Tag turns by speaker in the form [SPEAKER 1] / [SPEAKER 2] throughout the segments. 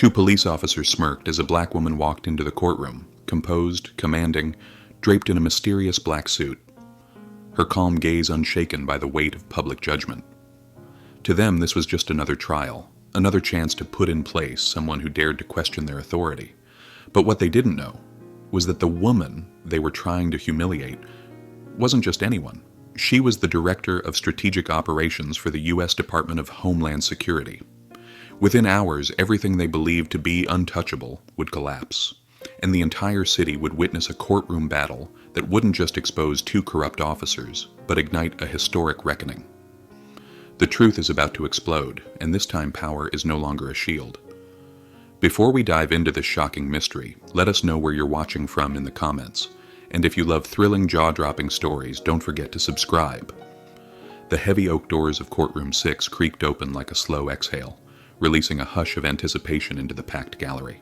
[SPEAKER 1] Two police officers smirked as a black woman walked into the courtroom, composed, commanding, draped in a mysterious black suit, her calm gaze unshaken by the weight of public judgment. To them, this was just another trial, another chance to put in place someone who dared to question their authority. But what they didn't know was that the woman they were trying to humiliate wasn't just anyone. She was the Director of Strategic Operations for the U.S. Department of Homeland Security. Within hours, everything they believed to be untouchable would collapse, and the entire city would witness a courtroom battle that wouldn't just expose two corrupt officers, but ignite a historic reckoning. The truth is about to explode, and this time power is no longer a shield. Before we dive into this shocking mystery, let us know where you're watching from in the comments. And if you love thrilling, jaw-dropping stories, don't forget to subscribe. The heavy oak doors of Courtroom 6 creaked open like a slow exhale, releasing a hush of anticipation into the packed gallery.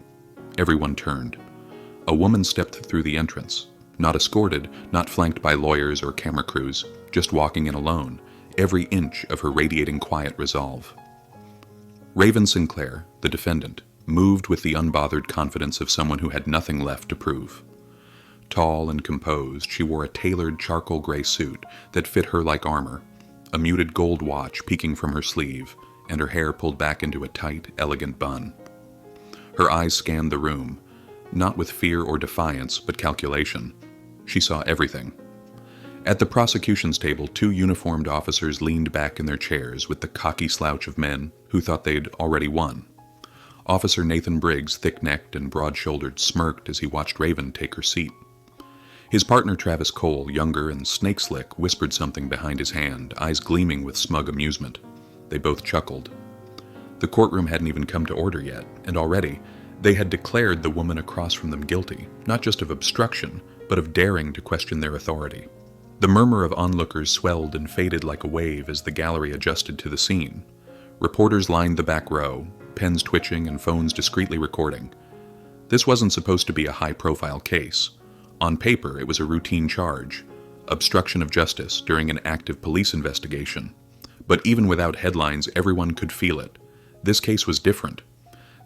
[SPEAKER 1] Everyone turned. A woman stepped through the entrance, not escorted, not flanked by lawyers or camera crews, just walking in alone, every inch of her radiating quiet resolve. Raven Sinclair, the defendant, moved with the unbothered confidence of someone who had nothing left to prove. Tall and composed, she wore a tailored charcoal gray suit that fit her like armor, a muted gold watch peeking from her sleeve, and her hair pulled back into a tight, elegant bun. Her eyes scanned the room, not with fear or defiance, but calculation. She saw everything. At the prosecution's table, two uniformed officers leaned back in their chairs with the cocky slouch of men who thought they'd already won. Officer Nathan Briggs, thick-necked and broad-shouldered, smirked as he watched Raven take her seat. His partner Travis Cole, younger and snake-slick, whispered something behind his hand, eyes gleaming with smug amusement. They both chuckled. The courtroom hadn't even come to order yet, and already they had declared the woman across from them guilty, not just of obstruction, but of daring to question their authority. The murmur of onlookers swelled and faded like a wave as the gallery adjusted to the scene. Reporters lined the back row, pens twitching and phones discreetly recording. This wasn't supposed to be a high-profile case. On paper, it was a routine charge, obstruction of justice during an active police investigation. But even without headlines, everyone could feel it. This case was different.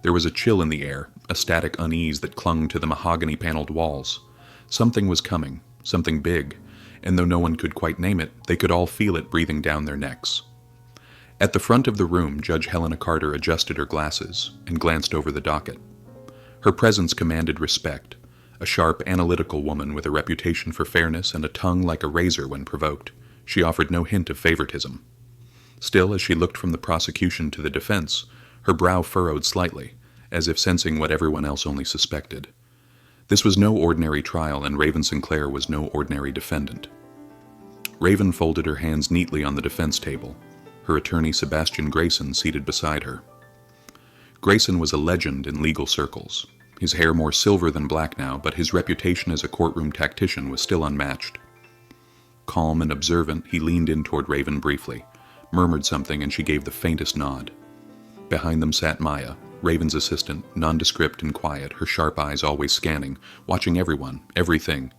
[SPEAKER 1] There was a chill in the air, a static unease that clung to the mahogany-paneled walls. Something was coming, something big, and though no one could quite name it, they could all feel it breathing down their necks. At the front of the room, Judge Helena Carter adjusted her glasses and glanced over the docket. Her presence commanded respect, a sharp, analytical woman with a reputation for fairness and a tongue like a razor when provoked. She offered no hint of favoritism. Still, as she looked from the prosecution to the defense, her brow furrowed slightly, as if sensing what everyone else only suspected. This was no ordinary trial, and Raven Sinclair was no ordinary defendant. Raven folded her hands neatly on the defense table, her attorney Sebastian Grayson seated beside her. Grayson was a legend in legal circles, his hair more silver than black now, but his reputation as a courtroom tactician was still unmatched. Calm and observant, he leaned in toward Raven briefly, murmured something, and she gave the faintest nod. Behind them sat Maya, Raven's assistant, nondescript and quiet, her sharp eyes always scanning, watching everyone, everything.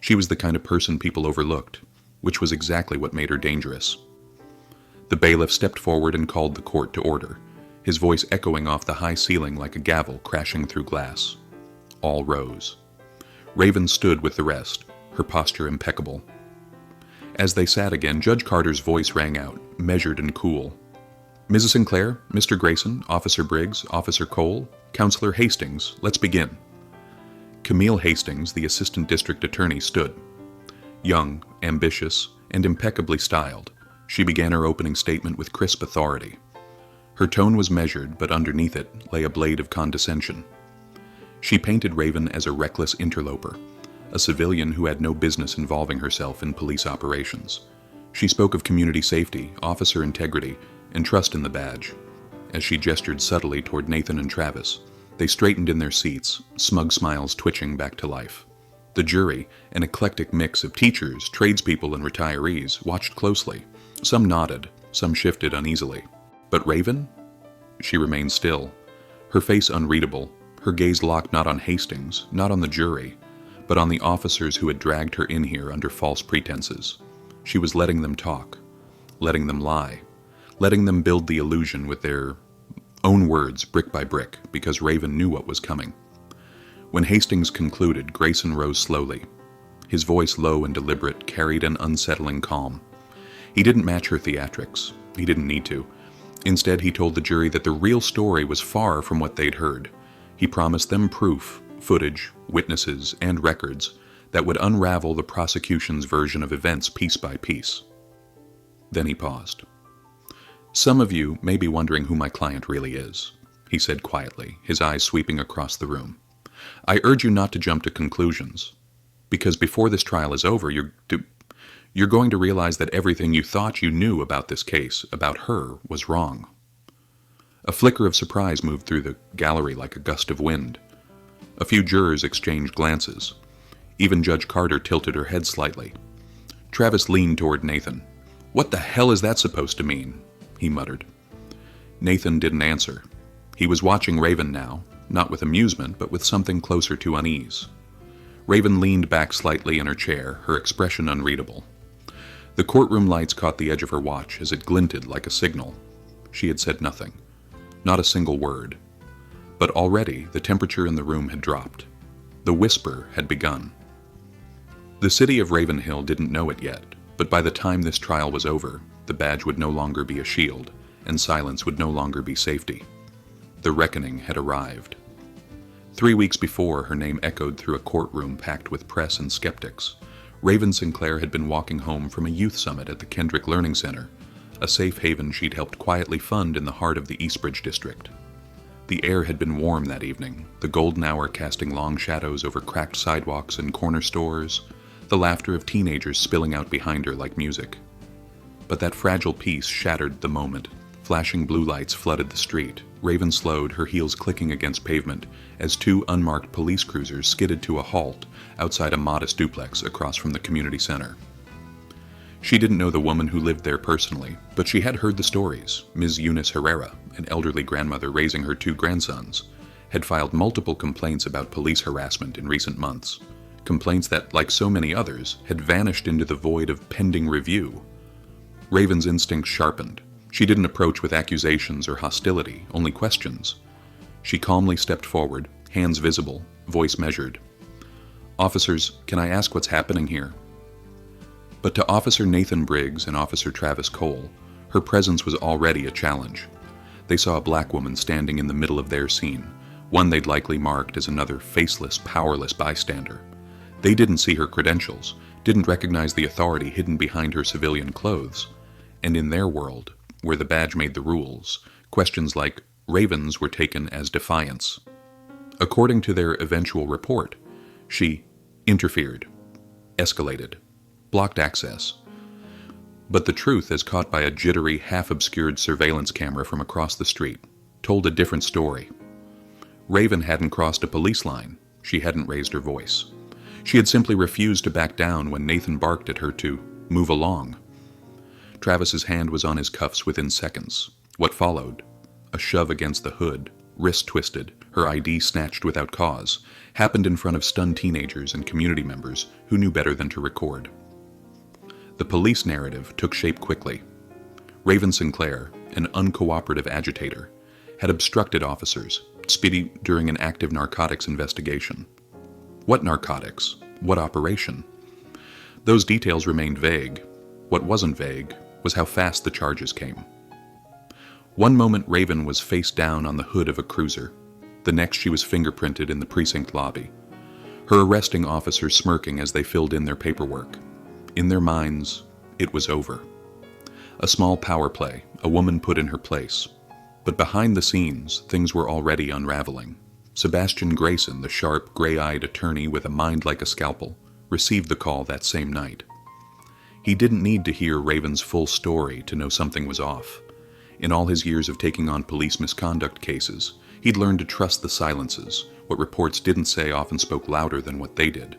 [SPEAKER 1] She was the kind of person people overlooked, which was exactly what made her dangerous. The bailiff stepped forward and called the court to order, his voice echoing off the high ceiling like a gavel crashing through glass. All rose. Raven stood with the rest, her posture impeccable. As they sat again, Judge Carter's voice rang out, measured and cool. Mrs. Sinclair, Mr. Grayson, Officer Briggs, Officer Cole, Counselor Hastings, let's begin. Camille Hastings, the assistant district attorney, stood. Young, ambitious, and impeccably styled, she began her opening statement with crisp authority. Her tone was measured, but underneath it lay a blade of condescension. She painted Raven as a reckless interloper, a civilian who had no business involving herself in police operations. She spoke of community safety, officer integrity, and trust in the badge. As she gestured subtly toward Nathan and Travis, they straightened in their seats, smug smiles twitching back to life. The jury, an eclectic mix of teachers, tradespeople, and retirees, watched closely. Some nodded, some shifted uneasily. But Raven? She remained still, her face unreadable, her gaze locked not on Hastings, not on the jury, but on the officers who had dragged her in here under false pretenses. She was letting them talk, letting them lie, letting them build the illusion with their Own words, brick by brick, because Raven knew what was coming. When Hastings concluded, Grayson rose slowly. His voice, low and deliberate, carried an unsettling calm. He didn't match her theatrics. He didn't need to. Instead, he told the jury that the real story was far from what they'd heard. He promised them proof, footage, witnesses, and records that would unravel the prosecution's version of events piece by piece. Then he paused. "Some of you may be wondering who my client really is," he said quietly, his eyes sweeping across the room. "I urge you not to jump to conclusions, because before this trial is over, you're going to realize that everything you thought you knew about this case, about her, was wrong." A flicker of surprise moved through the gallery like a gust of wind. A few jurors exchanged glances. Even Judge Carter tilted her head slightly. Travis leaned toward Nathan. "What the hell is that supposed to mean?" he muttered. Nathan didn't answer. He was watching Raven now, not with amusement, but with something closer to unease. Raven leaned back slightly in her chair, her expression unreadable. The courtroom lights caught the edge of her watch as it glinted like a signal. She had said nothing. Not a single word. But already the temperature in the room had dropped. The whisper had begun. The city of Ravenhill didn't know it yet, but by the time this trial was over, the badge would no longer be a shield, and silence would no longer be safety. The reckoning had arrived. 3 weeks before, her name echoed through a courtroom packed with press and skeptics. Raven Sinclair had been walking home from a youth summit at the Kendrick Learning Center, a safe haven she'd helped quietly fund in the heart of the Eastbridge district. The air had been warm that evening, the golden hour casting long shadows over cracked sidewalks and corner stores, the laughter of teenagers spilling out behind her like music. But that fragile peace shattered the moment. Flashing blue lights flooded the street. Raven slowed, her heels clicking against pavement, as 2 unmarked police cruisers skidded to a halt outside a modest duplex across from the community center. She didn't know the woman who lived there personally, but she had heard the stories. Ms. Eunice Herrera, an elderly grandmother raising her 2 grandsons, had filed multiple complaints about police harassment in recent months. Complaints that, like so many others, had vanished into the void of pending review. Raven's instincts sharpened. She didn't approach with accusations or hostility, only questions. She calmly stepped forward, hands visible, voice measured. "Officers, can I ask what's happening here?" But to Officer Nathan Briggs and Officer Travis Cole, her presence was already a challenge. They saw a black woman standing in the middle of their scene, one they'd likely marked as another faceless, powerless bystander. They didn't see her credentials, didn't recognize the authority hidden behind her civilian clothes. And in their world, where the badge made the rules, questions like Raven's were taken as defiance. According to their eventual report, she interfered, escalated, blocked access. But the truth, as caught by a jittery, half-obscured surveillance camera from across the street, told a different story. Raven hadn't crossed a police line. She hadn't raised her voice. She had simply refused to back down when Nathan barked at her to move along. Travis's hand was on his cuffs within seconds. What followed? A shove against the hood, wrist twisted, her ID snatched without cause, happened in front of stunned teenagers and community members who knew better than to record. The police narrative took shape quickly. Raven Sinclair, an uncooperative agitator, had obstructed officers, during an active narcotics investigation. What narcotics? What operation? Those details remained vague. What wasn't vague was how fast the charges came. One moment Raven was face down on the hood of a cruiser. The next she was fingerprinted in the precinct lobby. Her arresting officers smirking as they filled in their paperwork. In their minds, it was over. A small power play, a woman put in her place. But behind the scenes, things were already unraveling. Sebastian Grayson, the sharp, gray-eyed attorney with a mind like a scalpel, received the call that same night. He didn't need to hear Raven's full story to know something was off. In all his years of taking on police misconduct cases, he'd learned to trust the silences. What reports didn't say often spoke louder than what they did.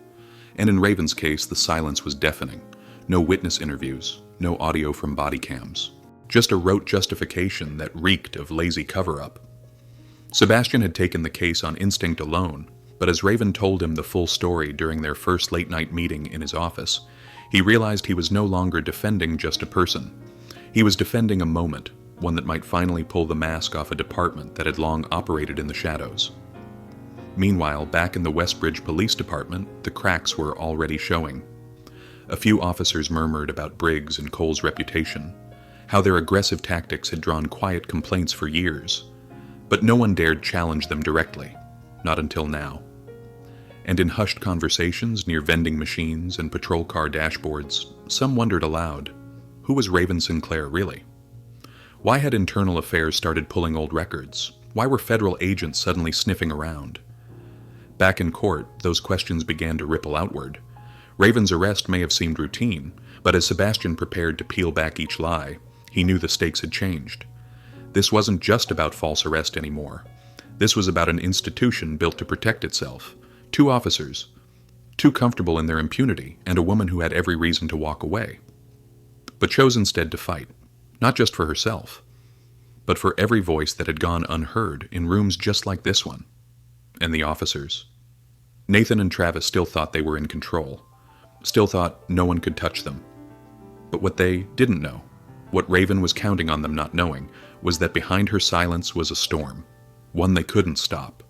[SPEAKER 1] And in Raven's case, the silence was deafening. No witness interviews, no audio from body cams. Just a rote justification that reeked of lazy cover-up. Sebastian had taken the case on instinct alone, but as Raven told him the full story during their first late-night meeting in his office, he realized he was no longer defending just a person. He was defending a moment, one that might finally pull the mask off a department that had long operated in the shadows. Meanwhile, back in the Westbridge Police Department, the cracks were already showing. A few officers murmured about Briggs and Cole's reputation, how their aggressive tactics had drawn quiet complaints for years, but no one dared challenge them directly, not until now. And in hushed conversations near vending machines and patrol car dashboards, some wondered aloud, who was Raven Sinclair really? Why had internal affairs started pulling old records? Why were federal agents suddenly sniffing around? Back in court, those questions began to ripple outward. Raven's arrest may have seemed routine, but as Sebastian prepared to peel back each lie, he knew the stakes had changed. This wasn't just about false arrest anymore. This was about an institution built to protect itself. 2 officers, too comfortable in their impunity, and a woman who had every reason to walk away, but chose instead to fight, not just for herself, but for every voice that had gone unheard in rooms just like this one. And the officers. Nathan and Travis still thought they were in control, still thought no one could touch them. But what they didn't know, what Raven was counting on them not knowing, was that behind her silence was a storm, one they couldn't stop.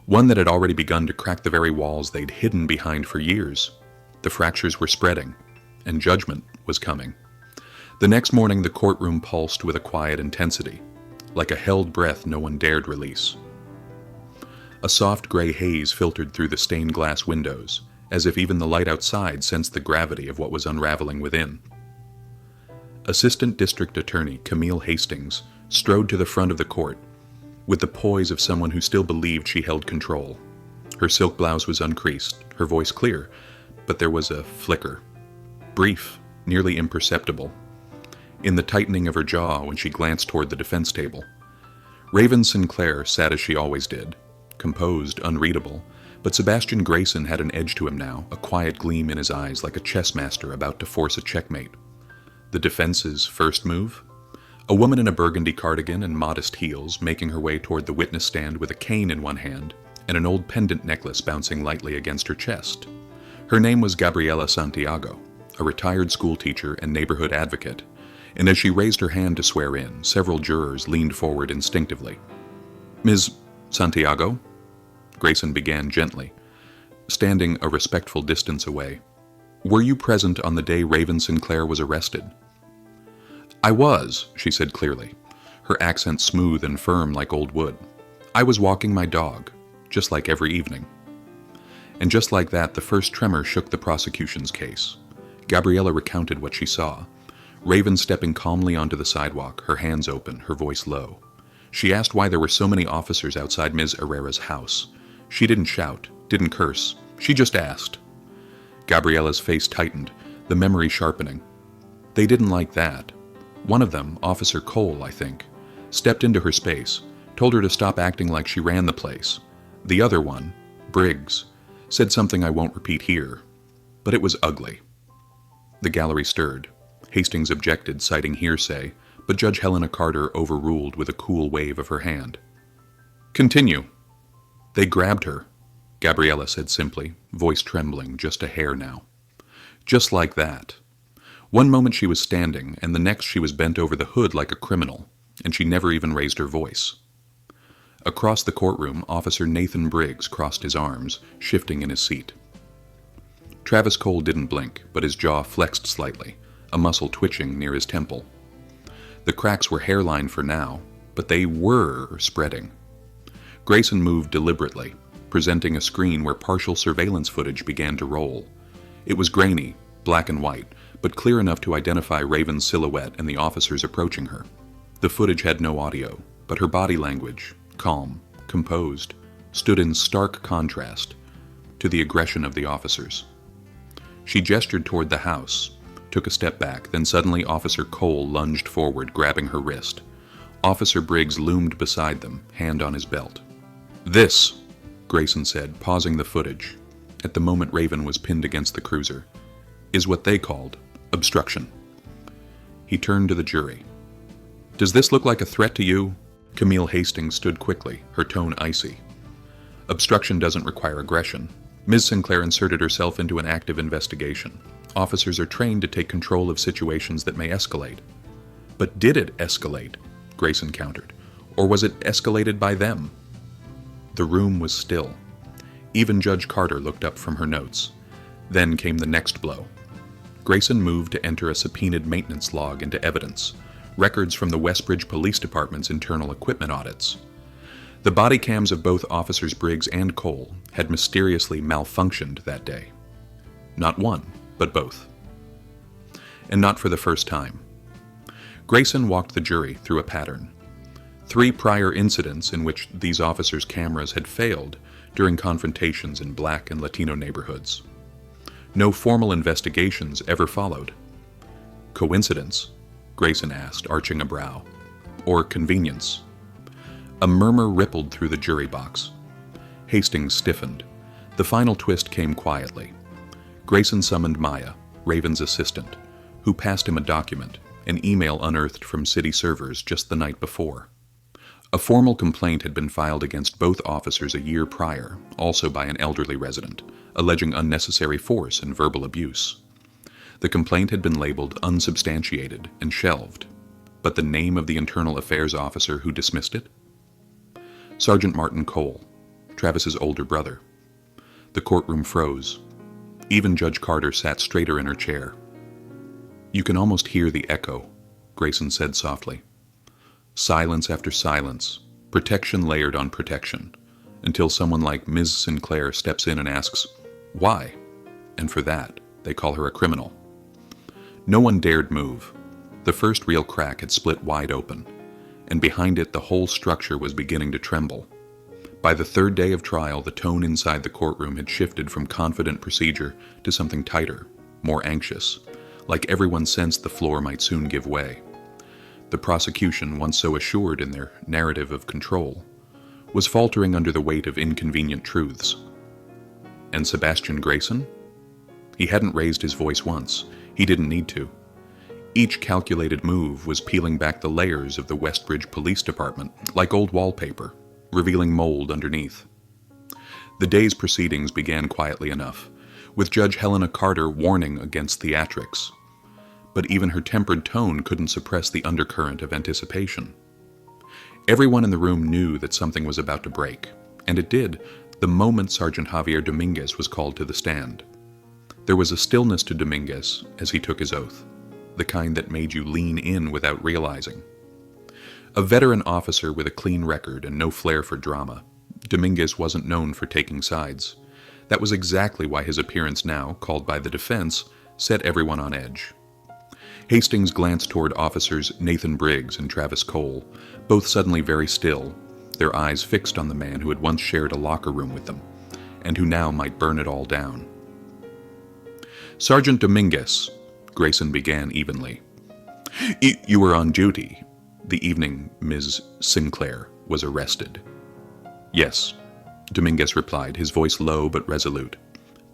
[SPEAKER 1] One that had already begun to crack the very walls they'd hidden behind for years. The fractures were spreading, and judgment was coming. The next morning, the courtroom pulsed with a quiet intensity, like a held breath no one dared release. A soft gray haze filtered through the stained glass windows, as if even the light outside sensed the gravity of what was unraveling within. Assistant District Attorney Camille Hastings strode to the front of the court, with the poise of someone who still believed she held control. Her silk blouse was uncreased, her voice clear, but there was a flicker, brief, nearly imperceptible, in the tightening of her jaw when she glanced toward the defense table. Raven Sinclair sat as she always did, composed, unreadable, but Sebastian Grayson had an edge to him now, a quiet gleam in his eyes like a chess master about to force a checkmate. The defense's first move? A woman in a burgundy cardigan and modest heels making her way toward the witness stand with a cane in one hand and an old pendant necklace bouncing lightly against her chest. Her name was Gabriela Santiago, a retired schoolteacher and neighborhood advocate, and as she raised her hand to swear in, several jurors leaned forward instinctively. "Ms. Santiago?" Grayson began gently, standing a respectful distance away. "Were you present on the day Raven Sinclair was arrested?" "I was," she said clearly, her accent smooth and firm like old wood. "I was walking my dog, just like every evening." And just like that, the first tremor shook the prosecution's case. Gabriela recounted what she saw. Raven stepping calmly onto the sidewalk, her hands open, her voice low. She asked why there were so many officers outside Ms. Herrera's house. She didn't shout, didn't curse. She just asked. Gabriela's face tightened, the memory sharpening. They didn't like that. One of them, Officer Cole, I think, stepped into her space, told her to stop acting like she ran the place. The other one, Briggs, said something I won't repeat here, but it was ugly. The gallery stirred. Hastings objected, citing hearsay, but Judge Helena Carter overruled with a cool wave of her hand. "Continue." "They grabbed her," Gabriela said simply, voice trembling just a hair now. Just like that. One moment she was standing, and the next she was bent over the hood like a criminal, and she never even raised her voice. Across the courtroom, Officer Nathan Briggs crossed his arms, shifting in his seat. Travis Cole didn't blink, but his jaw flexed slightly, a muscle twitching near his temple. The cracks were hairline for now, but they were spreading. Grayson moved deliberately, presenting a screen where partial surveillance footage began to roll. It was grainy, black and white, but clear enough to identify Raven's silhouette and the officers approaching her. The footage had no audio, but her body language, calm, composed, stood in stark contrast to the aggression of the officers. She gestured toward the house, took a step back, then suddenly Officer Cole lunged forward, grabbing her wrist. Officer Briggs loomed beside them, hand on his belt. "This," Grayson said, pausing the footage, at the moment Raven was pinned against the cruiser, "is what they called obstruction." He turned to the jury. "Does this look like a threat to you?" Camille Hastings stood quickly, her tone icy. "Obstruction doesn't require aggression. Ms. Sinclair inserted herself into an active investigation. Officers are trained to take control of situations that may escalate. But did it escalate? Grayson countered. Or was it escalated by them? The room was still. Even Judge Carter looked up from her notes. Then came the next blow. Grayson moved to enter a subpoenaed maintenance log into evidence, records from the Westbridge Police Department's internal equipment audits. The body cams of both Officers Briggs and Cole had mysteriously malfunctioned that day. Not one, but both. And not for the first time. Grayson walked the jury through a pattern. 3 prior incidents in which these officers' cameras had failed during confrontations in Black and Latino neighborhoods. No formal investigations ever followed. Coincidence? Grayson asked, arching a brow. Or convenience? A murmur rippled through the jury box. Hastings stiffened. The final twist came quietly. Grayson summoned Maya, Raven's assistant, who passed him a document, an email unearthed from city servers just the night before. A formal complaint had been filed against both officers a year prior, also by an elderly resident, alleging unnecessary force and verbal abuse. The complaint had been labeled unsubstantiated and shelved, but the name of the internal affairs officer who dismissed it? Sergeant Martin Cole, Travis's older brother. The courtroom froze. Even Judge Carter sat straighter in her chair. "You can almost hear the echo," Grayson said softly. Silence after silence, protection layered on protection, until someone like Ms. Sinclair steps in and asks, "Why?" And for that, they call her a criminal. No one dared move. The first real crack had split wide open, and behind it the whole structure was beginning to tremble. By the 3rd day of trial, the tone inside the courtroom had shifted from confident procedure to something tighter, more anxious, like everyone sensed the floor might soon give way. The prosecution, once so assured in their narrative of control, was faltering under the weight of inconvenient truths. And Sebastian Grayson? He hadn't raised his voice once. He didn't need to. Each calculated move was peeling back the layers of the Westbridge Police Department like old wallpaper, revealing mold underneath. The day's proceedings began quietly enough, with Judge Helena Carter warning against theatrics. But even her tempered tone couldn't suppress the undercurrent of anticipation. Everyone in the room knew that something was about to break, and it did the moment Sergeant Javier Dominguez was called to the stand. There was a stillness to Dominguez as he took his oath, the kind that made you lean in without realizing. A veteran officer with a clean record and no flair for drama, Dominguez wasn't known for taking sides. That was exactly why his appearance now, called by the defense, set everyone on edge. Hastings glanced toward officers Nathan Briggs and Travis Cole, both suddenly very still, their eyes fixed on the man who had once shared a locker room with them, and who now might burn it all down. "Sergeant Dominguez," Grayson began evenly. "You were on duty the evening Ms. Sinclair was arrested." "Yes," Dominguez replied, his voice low but resolute.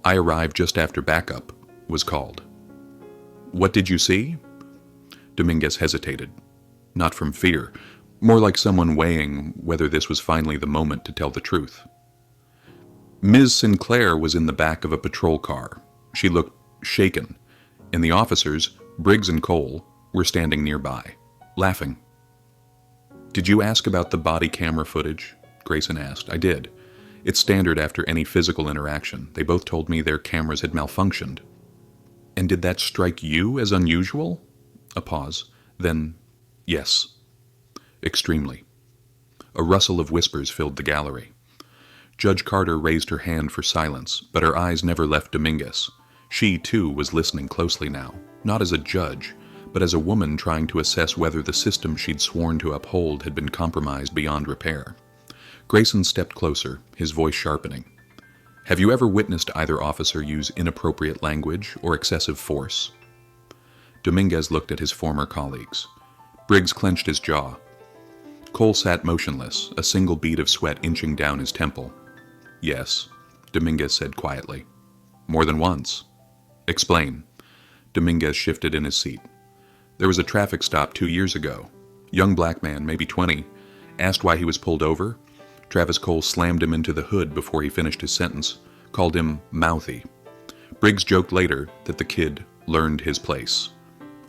[SPEAKER 1] "I arrived just after backup was called." "What did you see?" Dominguez hesitated. Not from fear, more like someone weighing whether this was finally the moment to tell the truth. "Ms. Sinclair was in the back of a patrol car. She looked shaken, and the officers, Briggs and Cole, were standing nearby, laughing." "Did you ask about the body camera footage?" Grayson asked. "I did. It's standard after any physical interaction. They both told me their cameras had malfunctioned." "And did that strike you as unusual?" A pause. Then, "Yes. Extremely." A rustle of whispers filled the gallery. Judge Carter raised her hand for silence, but her eyes never left Dominguez. She, too, was listening closely now, not as a judge, but as a woman trying to assess whether the system she'd sworn to uphold had been compromised beyond repair. Grayson stepped closer, his voice sharpening. "Have you ever witnessed either officer use inappropriate language or excessive force?" Dominguez looked at his former colleagues. Briggs clenched his jaw. Cole sat motionless, a single bead of sweat inching down his temple. "Yes," Dominguez said quietly. "More than once." "Explain." Dominguez shifted in his seat. "There was a traffic stop 2 years ago. Young black man, maybe 20, asked why he was pulled over. Travis Cole slammed him into the hood before he finished his sentence, called him mouthy. Briggs joked later that the kid learned his place.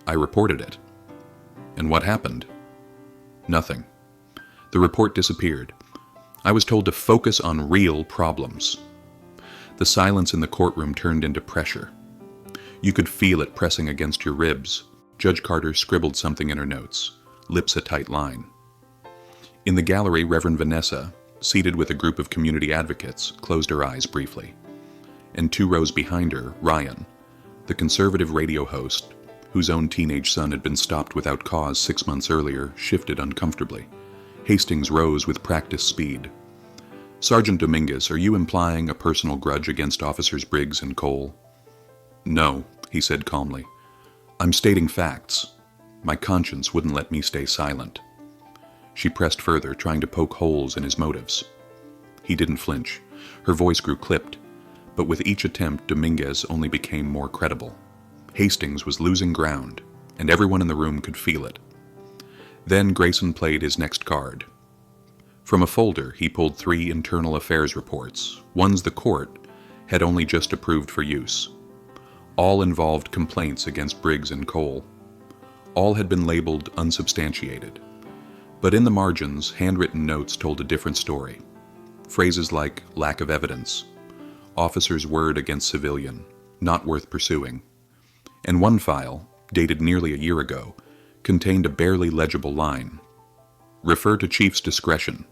[SPEAKER 1] I reported it." And what happened? Nothing. The report disappeared. I was told to focus on real problems. The silence in the courtroom turned into pressure. You could feel it pressing against your ribs. Judge Carter scribbled something in her notes, lips a tight line. In the gallery, Reverend Vanessa, seated with a group of community advocates, closed her eyes briefly. And 2 rows behind her, Ryan, the conservative radio host, whose own teenage son had been stopped without cause 6 months earlier, shifted uncomfortably. Hastings rose with practiced speed. Sergeant Dominguez, are you implying a personal grudge against Officers Briggs and Cole? No, he said calmly. I'm stating facts. My conscience wouldn't let me stay silent. She pressed further, trying to poke holes in his motives. He didn't flinch. Her voice grew clipped, but with each attempt, Dominguez only became more credible. Hastings was losing ground, and everyone in the room could feel it. Then Grayson played his next card. From a folder, he pulled 3 internal affairs reports, ones the court had only just approved for use. All involved complaints against Briggs and Cole. All had been labeled unsubstantiated. But in the margins, handwritten notes told a different story. Phrases like lack of evidence, officer's word against civilian, not worth pursuing. And one file, dated nearly a year ago, contained a barely legible line. Refer to chief's discretion.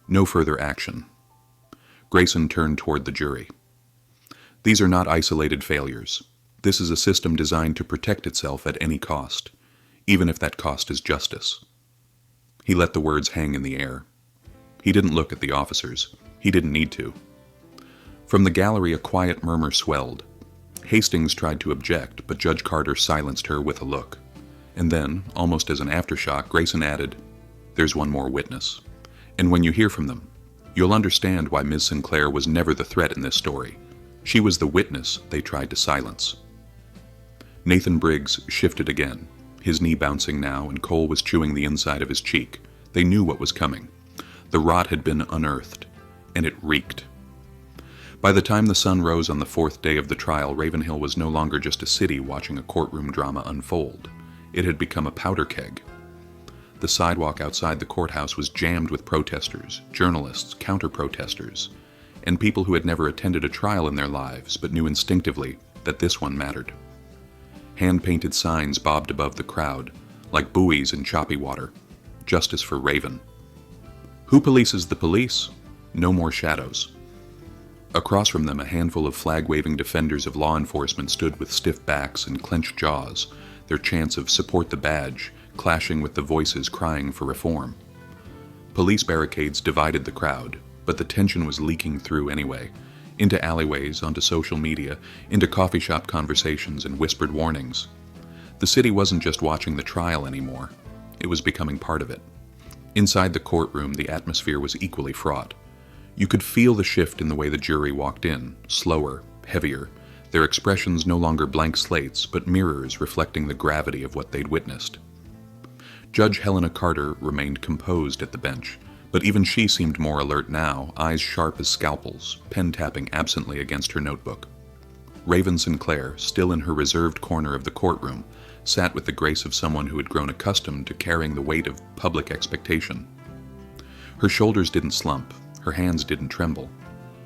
[SPEAKER 1] No further action. Grayson turned toward the jury. These are not isolated failures. This is a system designed to protect itself at any cost, even if that cost is justice. He let the words hang in the air. He didn't look at the officers. He didn't need to. From the gallery, a quiet murmur swelled. Hastings tried to object, but Judge Carter silenced her with a look. And then, almost as an aftershock, Grayson added, "There's one more witness. And when you hear from them, you'll understand why Ms. Sinclair was never the threat in this story. She was the witness they tried to silence." Nathan Briggs shifted again, his knee bouncing now, and Cole was chewing the inside of his cheek. They knew what was coming. The rot had been unearthed, and it reeked. By the time the sun rose on the 4th day of the trial, Ravenhill was no longer just a city watching a courtroom drama unfold. It had become a powder keg. The sidewalk outside the courthouse was jammed with protesters, journalists, counter-protesters, and people who had never attended a trial in their lives but knew instinctively that this one mattered. Hand-painted signs bobbed above the crowd, like buoys in choppy water. Justice for Raven. Who polices the police? No more shadows. Across from them, a handful of flag-waving defenders of law enforcement stood with stiff backs and clenched jaws, their chants of "support the badge" clashing with the voices crying for reform. Police barricades divided the crowd, but the tension was leaking through anyway, into alleyways, onto social media, into coffee shop conversations and whispered warnings. The city wasn't just watching the trial anymore. It was becoming part of it. Inside the courtroom, the atmosphere was equally fraught. You could feel the shift in the way the jury walked in, slower, heavier, their expressions no longer blank slates, but mirrors reflecting the gravity of what they'd witnessed. Judge Helena Carter remained composed at the bench, but even she seemed more alert now, eyes sharp as scalpels, pen tapping absently against her notebook. Raven Sinclair, still in her reserved corner of the courtroom, sat with the grace of someone who had grown accustomed to carrying the weight of public expectation. Her shoulders didn't slump, her hands didn't tremble,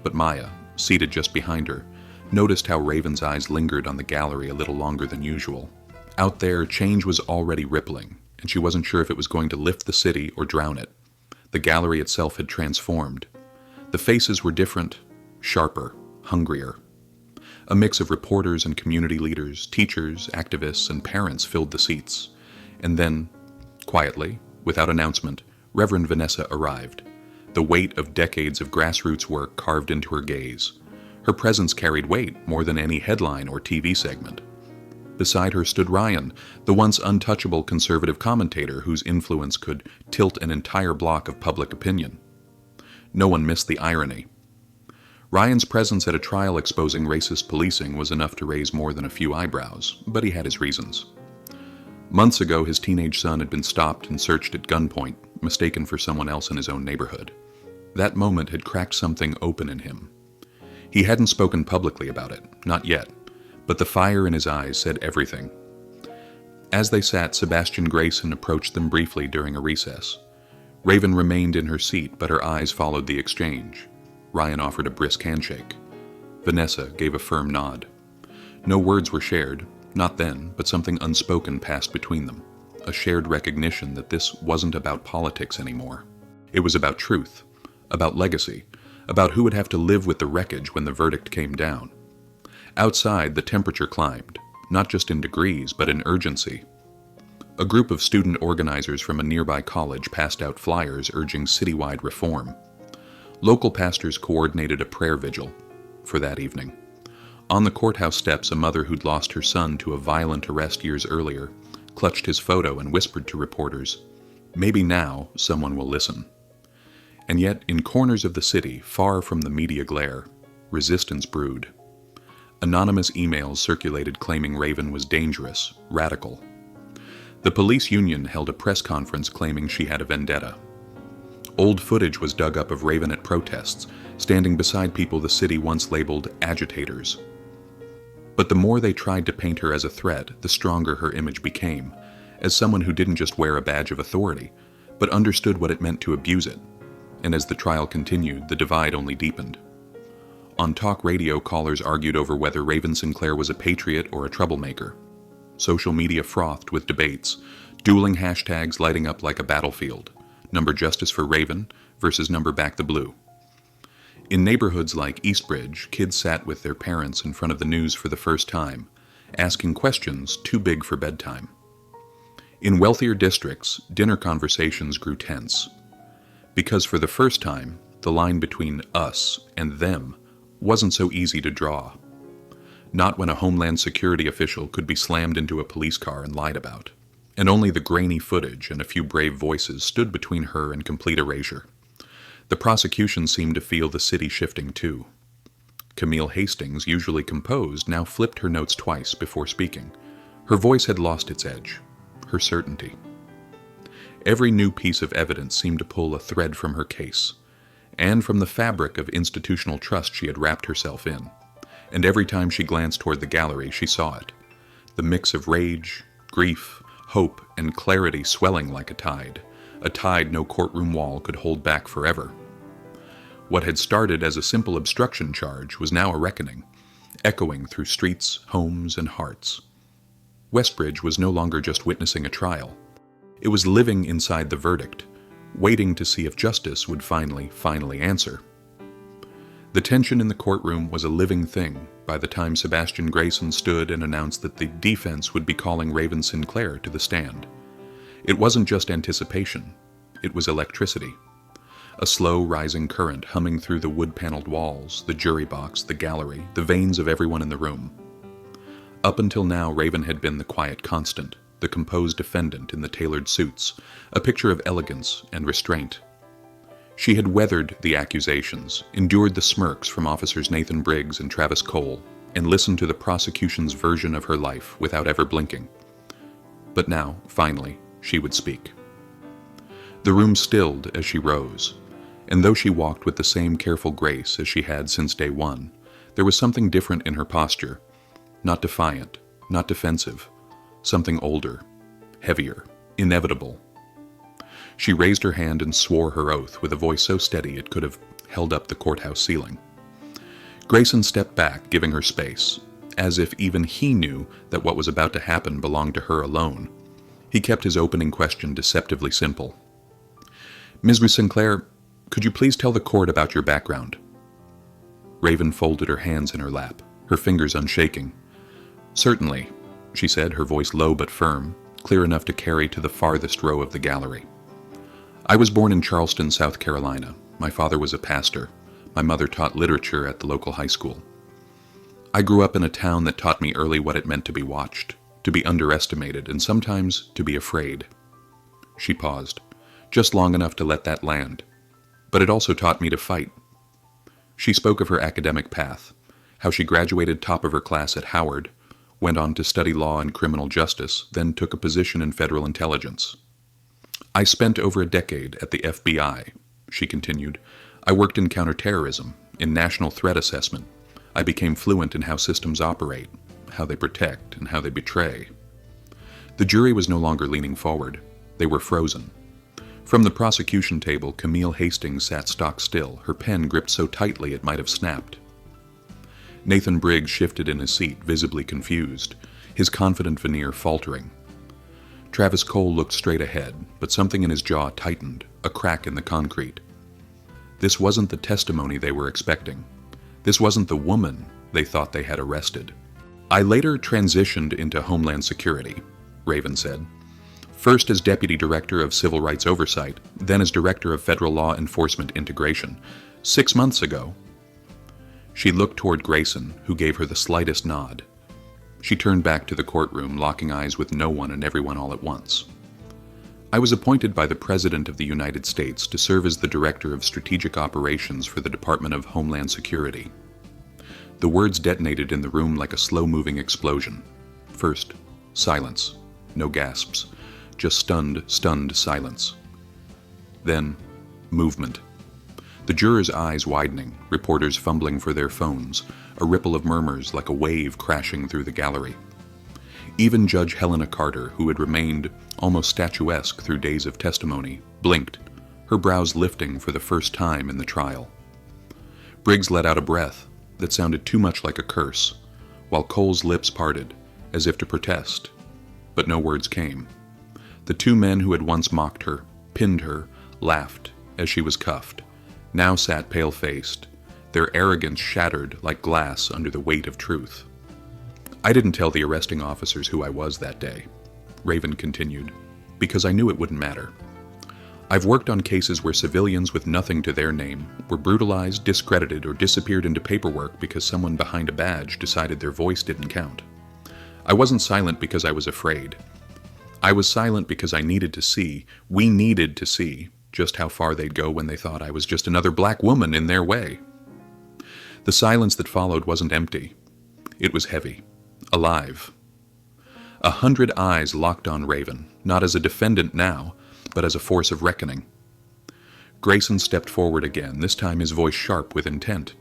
[SPEAKER 1] but Maya, seated just behind her, noticed how Raven's eyes lingered on the gallery a little longer than usual. Out there, change was already rippling, and she wasn't sure if it was going to lift the city or drown it. The gallery itself had transformed. The faces were different, sharper, hungrier. A mix of reporters and community leaders, teachers, activists, and parents filled the seats. And then, quietly, without announcement, Reverend Vanessa arrived, the weight of decades of grassroots work carved into her gaze. Her presence carried weight more than any headline or TV segment. Beside her stood Ryan, the once untouchable conservative commentator whose influence could tilt an entire block of public opinion. No one missed the irony. Ryan's presence at a trial exposing racist policing was enough to raise more than a few eyebrows, but he had his reasons. Months ago, his teenage son had been stopped and searched at gunpoint, mistaken for someone else in his own neighborhood. That moment had cracked something open in him. He hadn't spoken publicly about it, not yet, but the fire in his eyes said everything. As they sat, Sebastian Grayson approached them briefly during a recess. Raven remained in her seat, but her eyes followed the exchange. Ryan offered a brisk handshake. Vanessa gave a firm nod. No words were shared, not then, but something unspoken passed between them. A shared recognition that this wasn't about politics anymore. It was about truth, about legacy, about who would have to live with the wreckage when the verdict came down. Outside, the temperature climbed, not just in degrees, but in urgency. A group of student organizers from a nearby college passed out flyers urging citywide reform. Local pastors coordinated a prayer vigil for that evening. On the courthouse steps, a mother who'd lost her son to a violent arrest years earlier clutched his photo and whispered to reporters, "Maybe now someone will listen." And yet, in corners of the city, far from the media glare, resistance brewed. Anonymous emails circulated claiming Raven was dangerous, radical. The police union held a press conference claiming she had a vendetta. Old footage was dug up of Raven at protests, standing beside people the city once labeled agitators. But the more they tried to paint her as a threat, the stronger her image became, as someone who didn't just wear a badge of authority, but understood what it meant to abuse it. And as the trial continued, the divide only deepened. On talk radio, callers argued over whether Raven Sinclair was a patriot or a troublemaker. Social media frothed with debates, dueling hashtags lighting up like a battlefield. Number justice for Raven versus number back the blue. In neighborhoods like Eastbridge, kids sat with their parents in front of the news for the first time, asking questions too big for bedtime. In wealthier districts, dinner conversations grew tense. Because for the first time, the line between us and them wasn't so easy to draw. Not when a Homeland Security official could be slammed into a police car and lied about. And only the grainy footage and a few brave voices stood between her and complete erasure. The prosecution seemed to feel the city shifting too. Camille Hastings, usually composed, now flipped her notes twice before speaking. Her voice had lost its edge, her certainty. Every new piece of evidence seemed to pull a thread from her case, and from the fabric of institutional trust she had wrapped herself in. And every time she glanced toward the gallery, she saw it. The mix of rage, grief, hope, and clarity swelling like a tide no courtroom wall could hold back forever. What had started as a simple obstruction charge was now a reckoning, echoing through streets, homes, and hearts. Westbridge was no longer just witnessing a trial. It was living inside the verdict, waiting to see if justice would finally answer. The tension in the courtroom was a living thing by the time Sebastian Grayson stood and announced that the defense would be calling Raven Sinclair to the stand. It wasn't just anticipation, it was electricity. A slow rising current humming through the wood-paneled walls, the jury box, the gallery, the veins of everyone in the room. Up until now, Raven had been the quiet constant, the composed defendant in the tailored suits, a picture of elegance and restraint. She had weathered the accusations, endured the smirks from officers Nathan Briggs and Travis Cole, and listened to the prosecution's version of her life without ever blinking. But now, finally, she would speak. The room stilled as she rose, and though she walked with the same careful grace as she had since day one, there was something different in her posture, not defiant, not defensive, something older, heavier, inevitable. She raised her hand and swore her oath with a voice so steady it could have held up the courthouse ceiling. Grayson stepped back, giving her space, as if even he knew that what was about to happen belonged to her alone. He kept his opening question deceptively simple. "Ms. Sinclair, could you please tell the court about your background?" Raven folded her hands in her lap, her fingers unshaking. "Certainly," she said, her voice low but firm, clear enough to carry to the farthest row of the gallery. "I was born in Charleston, South Carolina. My father was a pastor. My mother taught literature at the local high school. I grew up in a town that taught me early what it meant to be watched, to be underestimated, and sometimes to be afraid." She paused, just long enough to let that land. "But it also taught me to fight." She spoke of her academic path, how she graduated top of her class at Howard, went on to study law and criminal justice, then took a position in federal intelligence. "I spent over a decade at the FBI," she continued. "I worked in counterterrorism, in national threat assessment. I became fluent in how systems operate, how they protect, and how they betray." The jury was no longer leaning forward. They were frozen. From the prosecution table, Camille Hastings sat stock still, her pen gripped so tightly it might have snapped. Nathan Briggs shifted in his seat, visibly confused, his confident veneer faltering. Travis Cole looked straight ahead, but something in his jaw tightened, a crack in the concrete. This wasn't the testimony they were expecting. This wasn't the woman they thought they had arrested. "I later transitioned into Homeland Security," Raven said. "First as Deputy Director of Civil Rights Oversight, then as Director of Federal Law Enforcement Integration. 6 months ago." She looked toward Grayson, who gave her the slightest nod. She turned back to the courtroom, locking eyes with no one and everyone all at once. "I was appointed by the President of the United States to serve as the Director of Strategic Operations for the Department of Homeland Security." The words detonated in the room like a slow-moving explosion. First, silence. No gasps. Just stunned silence. Then, movement. The jurors' eyes widening, reporters fumbling for their phones, a ripple of murmurs like a wave crashing through the gallery. Even Judge Helena Carter, who had remained almost statuesque through days of testimony, blinked, her brows lifting for the first time in the trial. Briggs let out a breath that sounded too much like a curse, while Cole's lips parted, as if to protest, but no words came. The two men who had once mocked her, pinned her, laughed as she was cuffed, now sat pale-faced, their arrogance shattered like glass under the weight of truth. "I didn't tell the arresting officers who I was that day," Raven continued, "because I knew it wouldn't matter. I've worked on cases where civilians with nothing to their name were brutalized, discredited, or disappeared into paperwork because someone behind a badge decided their voice didn't count. I wasn't silent because I was afraid. I was silent because I needed to see, we needed to see, just how far they'd go when they thought I was just another black woman in their way." The silence that followed wasn't empty. It was heavy, alive. 100 eyes locked on Raven, not as a defendant now, but as a force of reckoning. Grayson stepped forward again, this time his voice sharp with intent.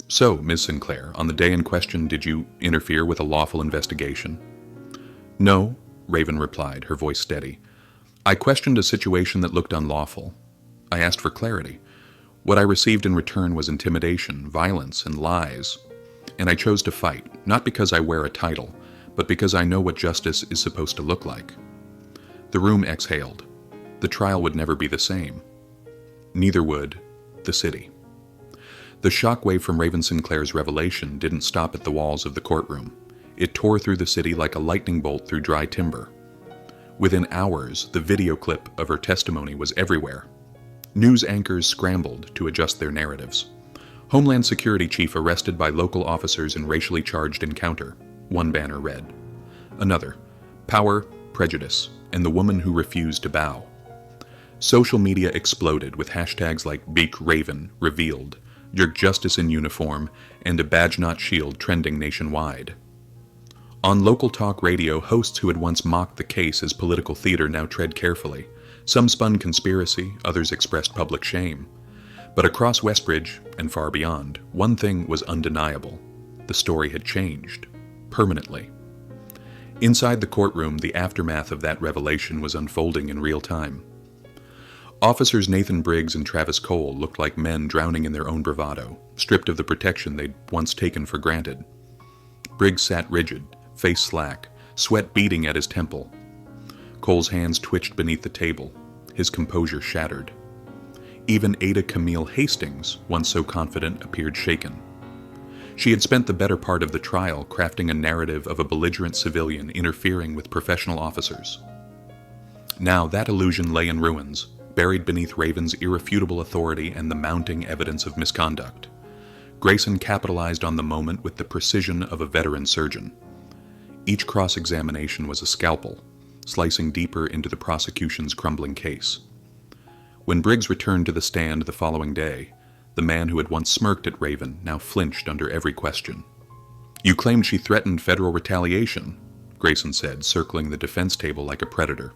[SPEAKER 1] "So, Ms. Sinclair, on the day in question, did you interfere with a lawful investigation?" "No," Raven replied, her voice steady. "I questioned a situation that looked unlawful. I asked for clarity. What I received in return was intimidation, violence, and lies. And I chose to fight, not because I wear a title, but because I know what justice is supposed to look like." The room exhaled. The trial would never be the same. Neither would the city. The shockwave from Raven Sinclair's revelation didn't stop at the walls of the courtroom. It tore through the city like a lightning bolt through dry timber. Within hours, the video clip of her testimony was everywhere. News anchors scrambled to adjust their narratives. "Homeland Security Chief arrested by local officers in racially charged encounter," one banner read. Another, "Power, Prejudice, and the Woman Who Refused to Bow." Social media exploded with hashtags like "Beak Raven," "Revealed," "Your Justice in Uniform," and a badge not shield trending nationwide. On local talk radio, hosts who had once mocked the case as political theater now tread carefully. Some spun conspiracy, others expressed public shame. But across Westbridge, and far beyond, one thing was undeniable. The story had changed. Permanently. Inside the courtroom, the aftermath of that revelation was unfolding in real time. Officers Nathan Briggs and Travis Cole looked like men drowning in their own bravado, stripped of the protection they'd once taken for granted. Briggs sat rigid, face slack, sweat beading at his temple. Cole's hands twitched beneath the table, his composure shattered. Even Ada Camille Hastings, once so confident, appeared shaken. She had spent the better part of the trial crafting a narrative of a belligerent civilian interfering with professional officers. Now that illusion lay in ruins, buried beneath Raven's irrefutable authority and the mounting evidence of misconduct. Grayson capitalized on the moment with the precision of a veteran surgeon. Each cross-examination was a scalpel, slicing deeper into the prosecution's crumbling case. When Briggs returned to the stand the following day, the man who had once smirked at Raven now flinched under every question. "You claimed she threatened federal retaliation," Grayson said, circling the defense table like a predator.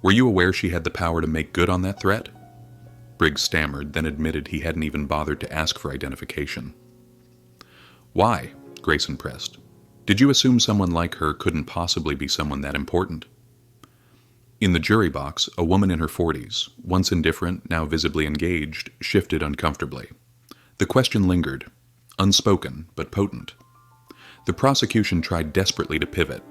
[SPEAKER 1] "Were you aware she had the power to make good on that threat?" Briggs stammered, then admitted he hadn't even bothered to ask for identification. "Why?" Grayson pressed. Did you assume someone like her couldn't possibly be someone that important? In the jury box, a woman in her 40s, once indifferent, now visibly engaged, shifted uncomfortably. The question lingered, unspoken but potent. The prosecution tried desperately to pivot.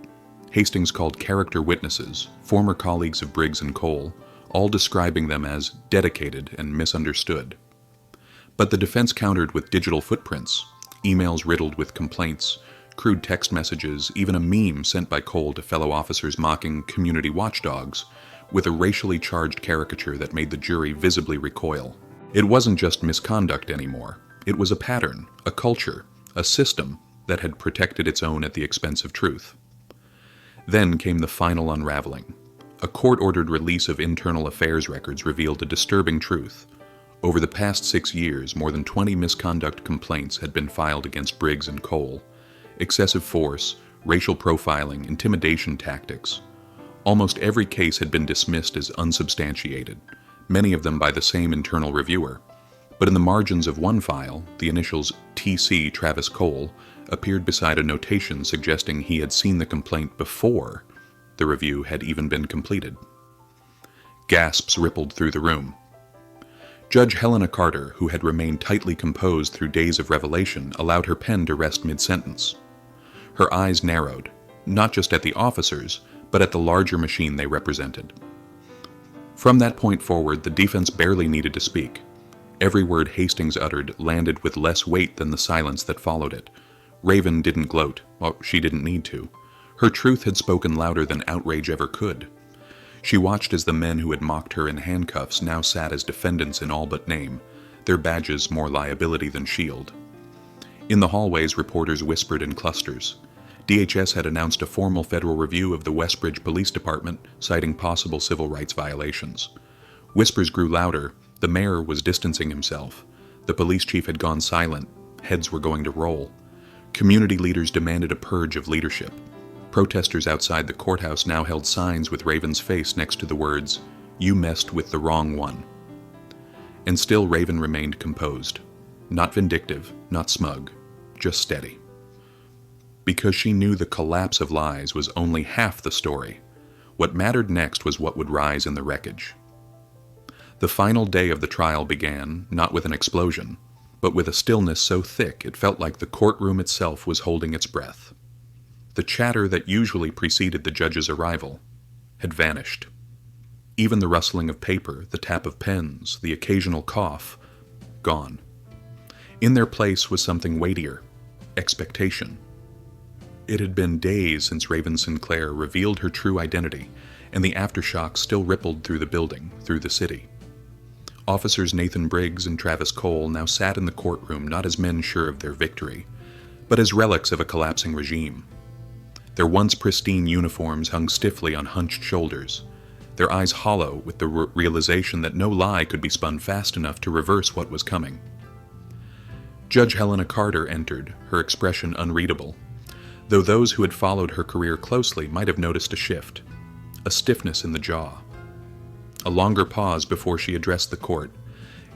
[SPEAKER 1] Hastings called character witnesses, former colleagues of Briggs and Cole, all describing them as dedicated and misunderstood. But the defense countered with digital footprints, emails riddled with complaints, crude text messages, even a meme sent by Cole to fellow officers mocking community watchdogs, with a racially charged caricature that made the jury visibly recoil. It wasn't just misconduct anymore. It was a pattern, a culture, a system that had protected its own at the expense of truth. Then came the final unraveling. A court-ordered release of internal affairs records revealed a disturbing truth. Over the past 6 years, more than 20 misconduct complaints had been filed against Briggs and Cole. Excessive force, racial profiling, intimidation tactics. Almost every case had been dismissed as unsubstantiated, many of them by the same internal reviewer. But in the margins of one file, the initials TC Travis Cole appeared beside a notation suggesting he had seen the complaint before the review had even been completed. Gasps rippled through the room. Judge Helena Carter, who had remained tightly composed through days of revelation, allowed her pen to rest mid-sentence. Her eyes narrowed, not just at the officers, but at the larger machine they represented. From that point forward, the defense barely needed to speak. Every word Hastings uttered landed with less weight than the silence that followed it. Raven didn't gloat. Well, she didn't need to. Her truth had spoken louder than outrage ever could. She watched as the men who had mocked her in handcuffs now sat as defendants in all but name, their badges more liability than shield. In the hallways, reporters whispered in clusters. DHS had announced a formal federal review of the Westbridge Police Department, citing possible civil rights violations. Whispers grew louder. The mayor was distancing himself. The police chief had gone silent. Heads were going to roll. Community leaders demanded a purge of leadership. Protesters outside the courthouse now held signs with Raven's face next to the words, "You messed with the wrong one." And still Raven remained composed. Not vindictive, not smug, just steady. Because she knew the collapse of lies was only half the story. What mattered next was what would rise in the wreckage. The final day of the trial began, not with an explosion, but with a stillness so thick it felt like the courtroom itself was holding its breath. The chatter that usually preceded the judge's arrival had vanished. Even the rustling of paper, the tap of pens, the occasional cough, gone. In their place was something weightier, expectation. It had been days since Raven Sinclair revealed her true identity, and the aftershock still rippled through the building, through the city. Officers Nathan Briggs and Travis Cole now sat in the courtroom not as men sure of their victory, but as relics of a collapsing regime. Their once pristine uniforms hung stiffly on hunched shoulders, their eyes hollow with the realization that no lie could be spun fast enough to reverse what was coming. Judge Helena Carter entered, her expression unreadable, though those who had followed her career closely might have noticed a shift, a stiffness in the jaw. A longer pause before she addressed the court.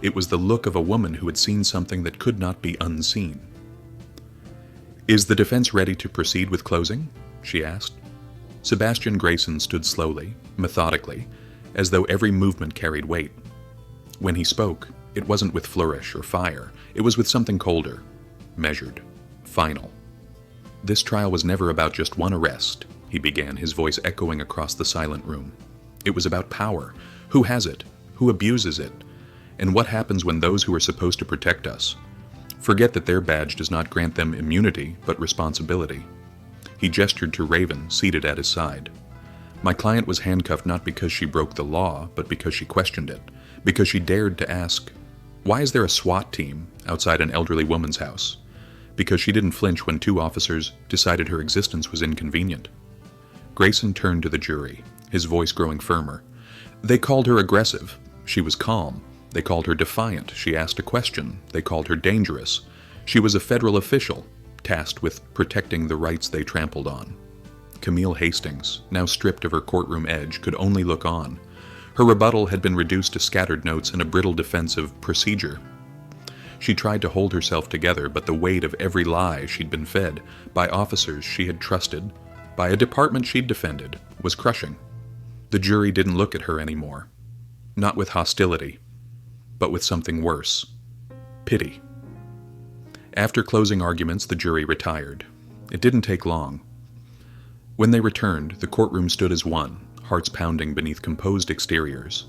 [SPEAKER 1] It was the look of a woman who had seen something that could not be unseen. "Is the defense ready to proceed with closing?" she asked. Sebastian Grayson stood slowly, methodically, as though every movement carried weight. When he spoke, it wasn't with flourish or fire. It was with something colder, measured, final. "This trial was never about just one arrest," he began, his voice echoing across the silent room. "It was about power. Who has it? Who abuses it? And what happens when those who are supposed to protect us forget that their badge does not grant them immunity, but responsibility?" He gestured to Raven, seated at his side. "My client was handcuffed not because she broke the law, but because she questioned it, because she dared to ask, 'Why is there a SWAT team outside an elderly woman's house?' Because she didn't flinch when 2 officers decided her existence was inconvenient." Grayson turned to the jury, his voice growing firmer. "They called her aggressive. She was calm. They called her defiant. She asked a question. They called her dangerous. She was a federal official, tasked with protecting the rights they trampled on." Camille Hastings, now stripped of her courtroom edge, could only look on. Her rebuttal had been reduced to scattered notes and a brittle defense of procedure. She tried to hold herself together, but the weight of every lie she'd been fed, by officers she had trusted, by a department she'd defended, was crushing. The jury didn't look at her anymore. Not with hostility, but with something worse. Pity. After closing arguments, the jury retired. It didn't take long. When they returned, the courtroom stood as one, hearts pounding beneath composed exteriors.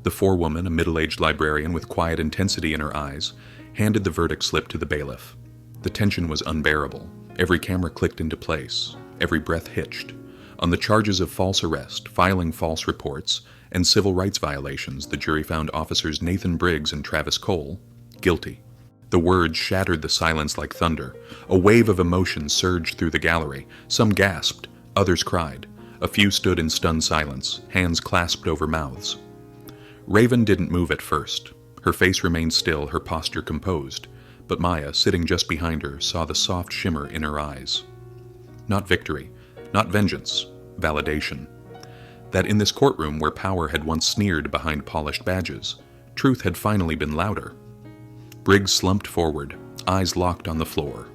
[SPEAKER 1] The forewoman, a middle-aged librarian with quiet intensity in her eyes, handed the verdict slip to the bailiff. The tension was unbearable. Every camera clicked into place. Every breath hitched. On the charges of false arrest, filing false reports, and civil rights violations, the jury found officers Nathan Briggs and Travis Cole guilty. The words shattered the silence like thunder. A wave of emotion surged through the gallery. Some gasped. Others cried. A few stood in stunned silence, hands clasped over mouths. Raven didn't move at first. Her face remained still, her posture composed. But Maya, sitting just behind her, saw the soft shimmer in her eyes. Not victory, not vengeance, validation. That in this courtroom where power had once sneered behind polished badges, truth had finally been louder. Briggs slumped forward, eyes locked on the floor.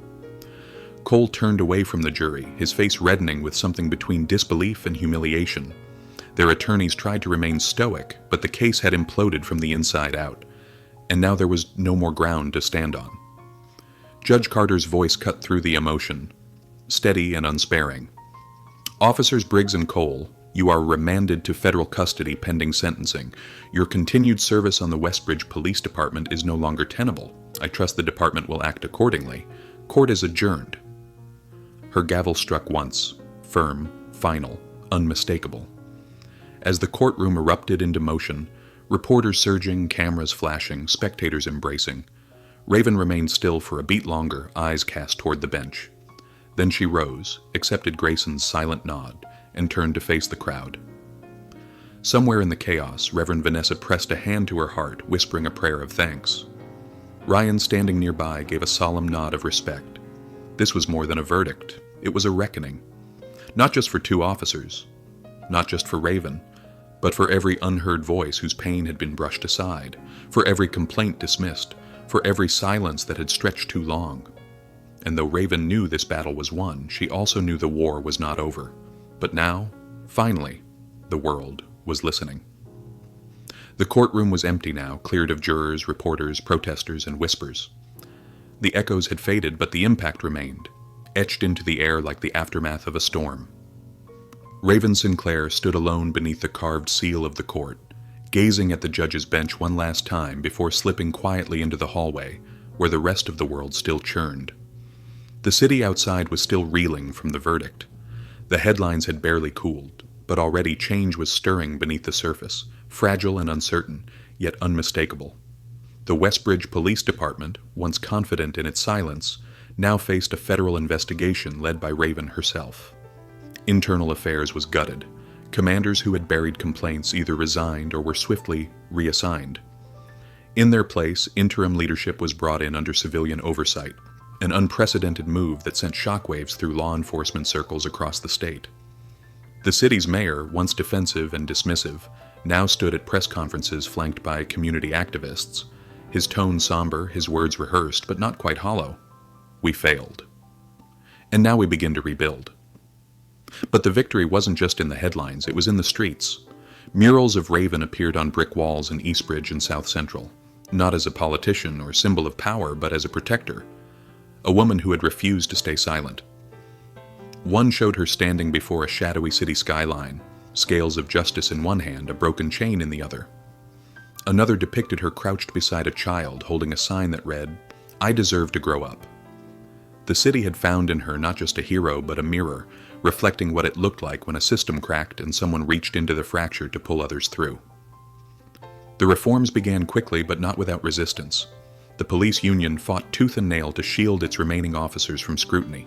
[SPEAKER 1] Cole turned away from the jury, his face reddening with something between disbelief and humiliation. Their attorneys tried to remain stoic, but the case had imploded from the inside out, and now there was no more ground to stand on. Judge Carter's voice cut through the emotion, steady and unsparing. Officers Briggs and Cole, you are remanded to federal custody pending sentencing. Your continued service on the Westbridge Police Department is no longer tenable. I trust the department will act accordingly. Court is adjourned. Her gavel struck once, firm, final, unmistakable. As the courtroom erupted into motion, reporters surging, cameras flashing, spectators embracing, Raven remained still for a beat longer, eyes cast toward the bench. Then she rose, accepted Grayson's silent nod, and turned to face the crowd. Somewhere in the chaos, Reverend Vanessa pressed a hand to her heart, whispering a prayer of thanks. Ryan, standing nearby, gave a solemn nod of respect. This was more than a verdict. It was a reckoning. Not just for two officers, not just for Raven, but for every unheard voice whose pain had been brushed aside, for every complaint dismissed, for every silence that had stretched too long. And though Raven knew this battle was won, she also knew the war was not over. But now, finally, the world was listening. The courtroom was empty now, cleared of jurors, reporters, protesters, and whispers. The echoes had faded, but the impact remained, etched into the air like the aftermath of a storm. Raven Sinclair stood alone beneath the carved seal of the court, gazing at the judge's bench one last time before slipping quietly into the hallway, where the rest of the world still churned. The city outside was still reeling from the verdict. The headlines had barely cooled, but already change was stirring beneath the surface, fragile and uncertain, yet unmistakable. The Westbridge Police Department, once confident in its silence, now faced a federal investigation led by Raven herself. Internal affairs was gutted. Commanders who had buried complaints either resigned or were swiftly reassigned. In their place, interim leadership was brought in under civilian oversight, an unprecedented move that sent shockwaves through law enforcement circles across the state. The city's mayor, once defensive and dismissive, now stood at press conferences flanked by community activists, his tone somber, his words rehearsed, but not quite hollow. We failed. And now we begin to rebuild. But the victory wasn't just in the headlines, it was in the streets. Murals of Raven appeared on brick walls in Eastbridge and South Central, not as a politician or symbol of power, but as a protector, a woman who had refused to stay silent. One showed her standing before a shadowy city skyline, scales of justice in one hand, a broken chain in the other. Another depicted her crouched beside a child holding a sign that read, "I deserve to grow up." The city had found in her not just a hero, but a mirror, reflecting what it looked like when a system cracked and someone reached into the fracture to pull others through. The reforms began quickly, but not without resistance. The police union fought tooth and nail to shield its remaining officers from scrutiny,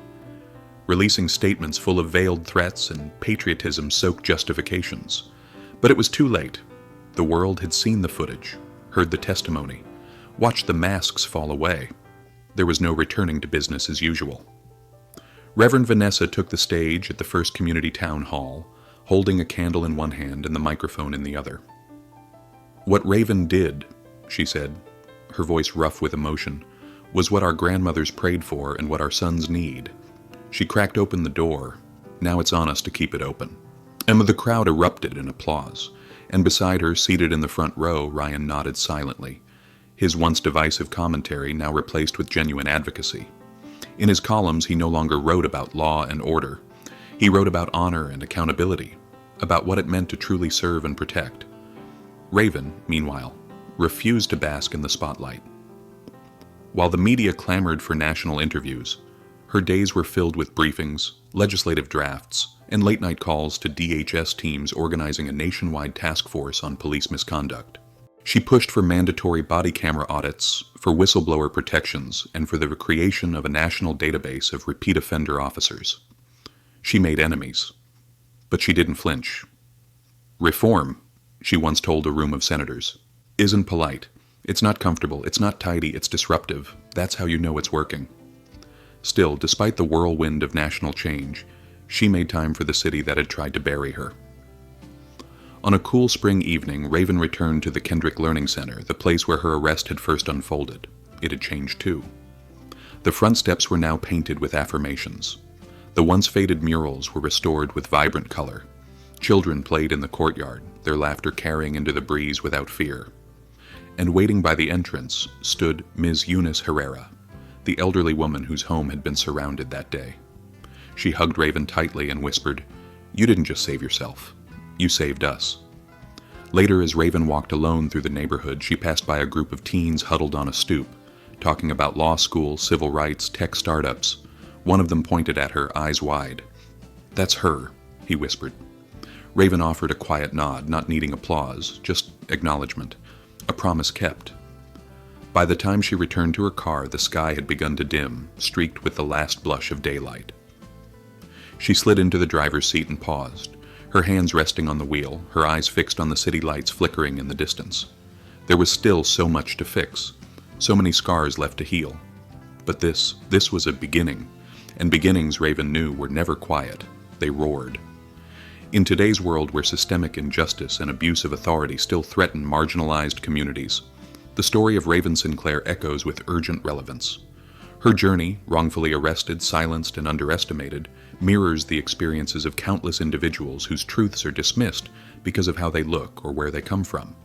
[SPEAKER 1] releasing statements full of veiled threats and patriotism-soaked justifications. But it was too late. The world had seen the footage, heard the testimony, watched the masks fall away. There was no returning to business as usual. Reverend Vanessa took the stage at the first community town hall, holding a candle in one hand and the microphone in the other. "What Raven did," she said, her voice rough with emotion, was what our grandmothers prayed for and what our sons need. She cracked open the door. Now it's on us to keep it open. And the crowd erupted in applause, and beside her, seated in the front row, Ryan nodded silently, his once divisive commentary now replaced with genuine advocacy. In his columns, he no longer wrote about law and order. He wrote about honor and accountability, about what it meant to truly serve and protect. Raven, meanwhile, refused to bask in the spotlight. While the media clamored for national interviews, her days were filled with briefings, legislative drafts, and late-night calls to DHS teams organizing a nationwide task force on police misconduct. She pushed for mandatory body camera audits, for whistleblower protections, and for the creation of a national database of repeat offender officers. She made enemies, but she didn't flinch. Reform, she once told a room of senators, isn't polite. It's not comfortable, it's not tidy, it's disruptive. That's how you know it's working. Still, despite the whirlwind of national change, she made time for the city that had tried to bury her. On a cool spring evening, Raven returned to the Kendrick Learning Center, the place where her arrest had first unfolded. It had changed too. The front steps were now painted with affirmations. The once faded murals were restored with vibrant color. Children played in the courtyard, their laughter carrying into the breeze without fear. And waiting by the entrance stood Ms. Eunice Herrera, the elderly woman whose home had been surrounded that day. She hugged Raven tightly and whispered, "You didn't just save yourself. You saved us." Later, as Raven walked alone through the neighborhood, she passed by a group of teens huddled on a stoop, talking about law school, civil rights, tech startups. One of them pointed at her, eyes wide. "That's her," he whispered. Raven offered a quiet nod, not needing applause, just acknowledgement. A promise kept. By the time she returned to her car, the sky had begun to dim, streaked with the last blush of daylight. She slid into the driver's seat and paused, her hands resting on the wheel, her eyes fixed on the city lights flickering in the distance. There was still so much to fix, so many scars left to heal. But this was a beginning, and beginnings, Raven knew, were never quiet. They roared. In today's world where systemic injustice and abuse of authority still threaten marginalized communities, the story of Raven Sinclair echoes with urgent relevance. Her journey, wrongfully arrested, silenced, and underestimated, mirrors the experiences of countless individuals whose truths are dismissed because of how they look or where they come from.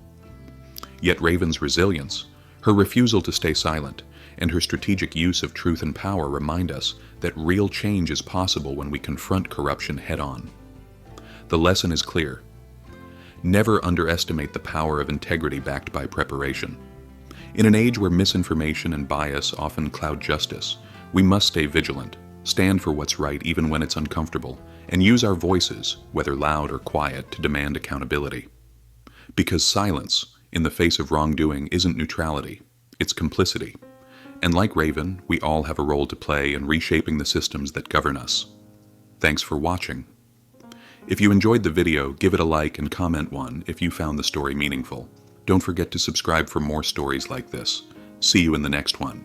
[SPEAKER 1] Yet Raven's resilience, her refusal to stay silent, and her strategic use of truth and power remind us that real change is possible when we confront corruption head-on. The lesson is clear. Never underestimate the power of integrity backed by preparation. In an age where misinformation and bias often cloud justice, we must stay vigilant, stand for what's right even when it's uncomfortable, and use our voices, whether loud or quiet, to demand accountability. Because silence, in the face of wrongdoing, isn't neutrality, it's complicity. And like Raven, we all have a role to play in reshaping the systems that govern us. Thanks for watching. If you enjoyed the video, give it a like and comment one if you found the story meaningful. Don't forget to subscribe for more stories like this. See you in the next one.